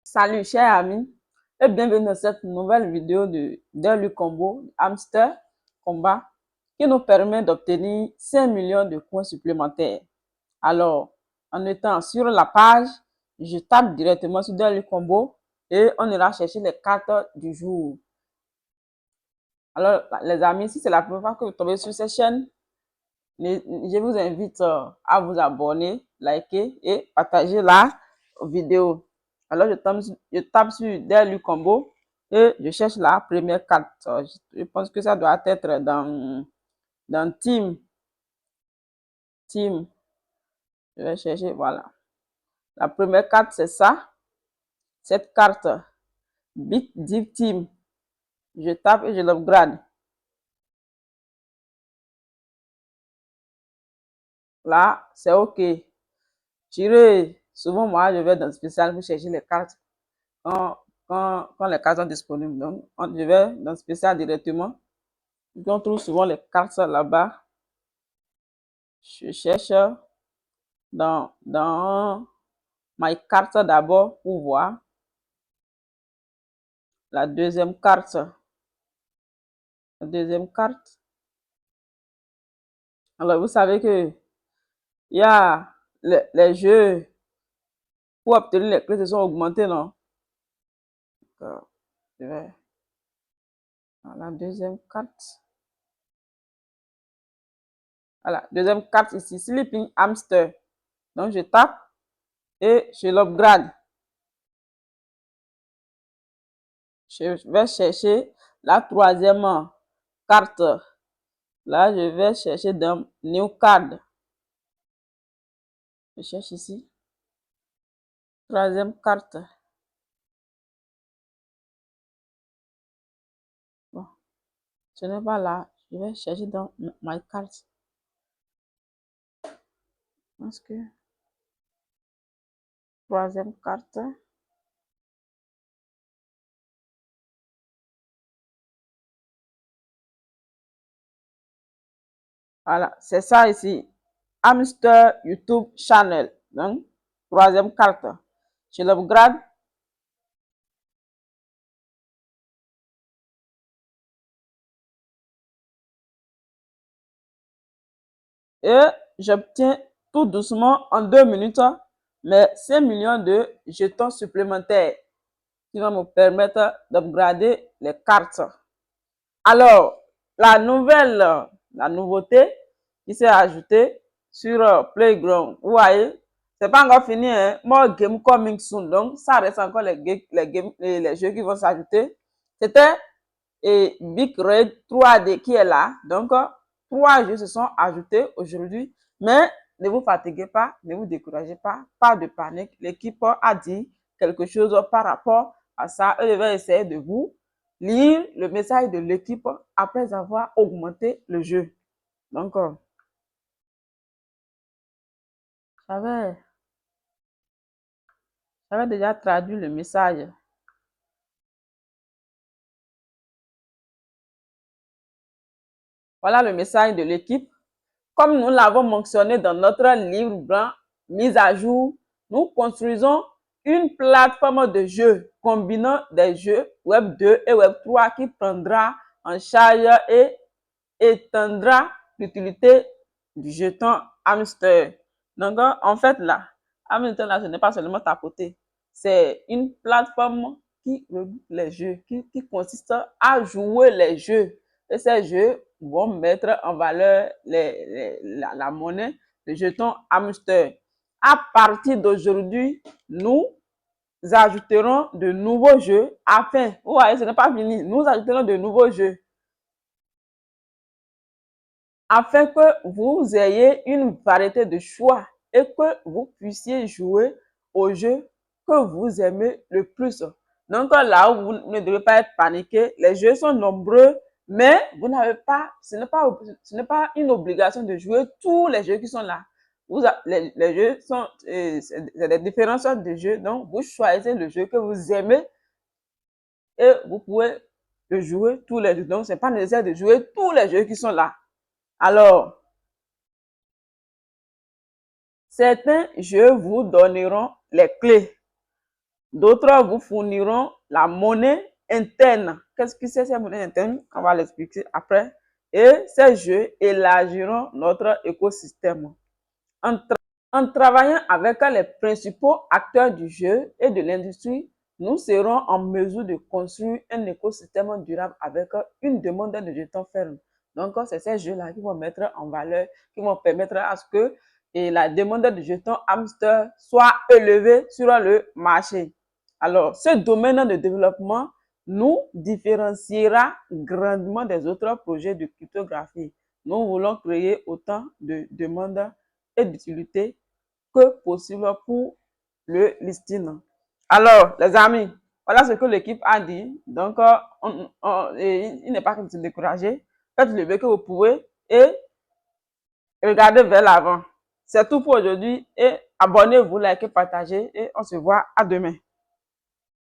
Salut chers amis et bienvenue dans cette nouvelle vidéo d'un Lucombo Hamster Combat qui nous permet d'obtenir 5 millions de points supplémentaires. Alors, en étant sur la page, je tape directement sur d'un Lucombo et on ira chercher les cartes du jour. Alors, les amis, si c'est la première fois que vous tombez sur cette chaîne, je vous invite à vous abonner, liker et partager la vidéo. Alors, je tape sur des Lucombo et je cherche la première carte. Je pense que ça doit être dans Team. Team. Je vais chercher, voilà. La première carte, c'est ça. Cette carte, Big Deep Team. Je tape et je l'upgrade. Là, c'est OK. Souvent, moi, je vais dans le spécial pour chercher les cartes quand les cartes sont disponibles. Donc, je vais dans le spécial directement. On trouve souvent les cartes là-bas. Je cherche dans my carte d'abord pour voir la deuxième carte. La deuxième carte. Alors, vous savez que il y a les jeux pour obtenir les clés se sont augmentés, non? Donc, je vais dans la deuxième carte. Voilà, deuxième carte ici, Sleeping Hamster. Donc, je tape et je l'upgrade. Je vais chercher la troisième carte. Là, je vais chercher dans New Card. Je cherche ici. Troisième carte. Bon, ce n'est pas là. Je vais chercher dans My Card. Parce que troisième carte. Voilà, c'est ça ici. Hamster YouTube Channel. Donc, troisième carte. Je l'upgrade. Et j'obtiens tout doucement en 2 minutes mes 5 millions de jetons supplémentaires qui vont me permettre d'upgrader les cartes. Alors, la nouveauté qui s'est ajoutée sur Playground, vous voyez, c'est pas encore fini, hein? More game coming soon. Donc, ça reste encore les jeux qui vont s'ajouter. C'était Big Red 3D qui est là. Donc, 3 jeux se sont ajoutés aujourd'hui. Mais ne vous fatiguez pas, ne vous découragez pas, pas de panique. L'équipe a dit quelque chose par rapport à ça. Et je vais essayer de vous lire le message de l'équipe après avoir augmenté le jeu. Donc, j'avais déjà traduit le message. Voilà le message de l'équipe. Comme nous l'avons mentionné dans notre livre blanc mise à jour, nous construisons une plateforme de jeu combinant des jeux Web 2 et Web 3 qui prendra en charge et étendra l'utilité du jeton Hamster. Donc, en fait, là, Hamster, là, ce n'est pas seulement tapoter. C'est une plateforme qui regroupe les jeux, qui consiste à jouer les jeux. Et ces jeux vont mettre en valeur la monnaie, le jeton Hamster. À partir d'aujourd'hui, nous ajouterons de nouveaux jeux afin, vous voyez, ce n'est pas fini, nous ajouterons de nouveaux jeux afin que vous ayez une variété de choix et que vous puissiez jouer aux jeux que vous aimez le plus. Donc là où vous ne devez pas être paniqué, les jeux sont nombreux, mais vous n'avez pas, ce n'est pas une obligation de jouer tous les jeux qui sont là. Les jeux sont, c'est des différentes sortes de jeux, donc vous choisissez le jeu que vous aimez et vous pouvez le jouer tous les jeux. Donc c'est pas nécessaire de jouer tous les jeux qui sont là. Alors, certains jeux vous donneront les clés. D'autres vous fourniront la monnaie interne. Qu'est-ce que c'est cette monnaie interne? On va l'expliquer après. Et ces jeux élargiront notre écosystème. En travaillant avec les principaux acteurs du jeu et de l'industrie, nous serons en mesure de construire un écosystème durable avec une demande de jetons ferme. Donc, c'est ces jeux-là qui vont mettre en valeur, qui vont permettre à ce que la demande de jetons hamster soit élevée sur le marché. Alors, ce domaine de développement nous différenciera grandement des autres projets de cryptographie. Nous voulons créer autant de demandes et d'utilité que possible pour le listing. Alors, les amis, voilà ce que l'équipe a dit. Donc, il n'est pas que de se décourager. Faites le mieux que vous pouvez et regardez vers l'avant. C'est tout pour aujourd'hui et abonnez-vous, likez, partagez et on se voit à demain.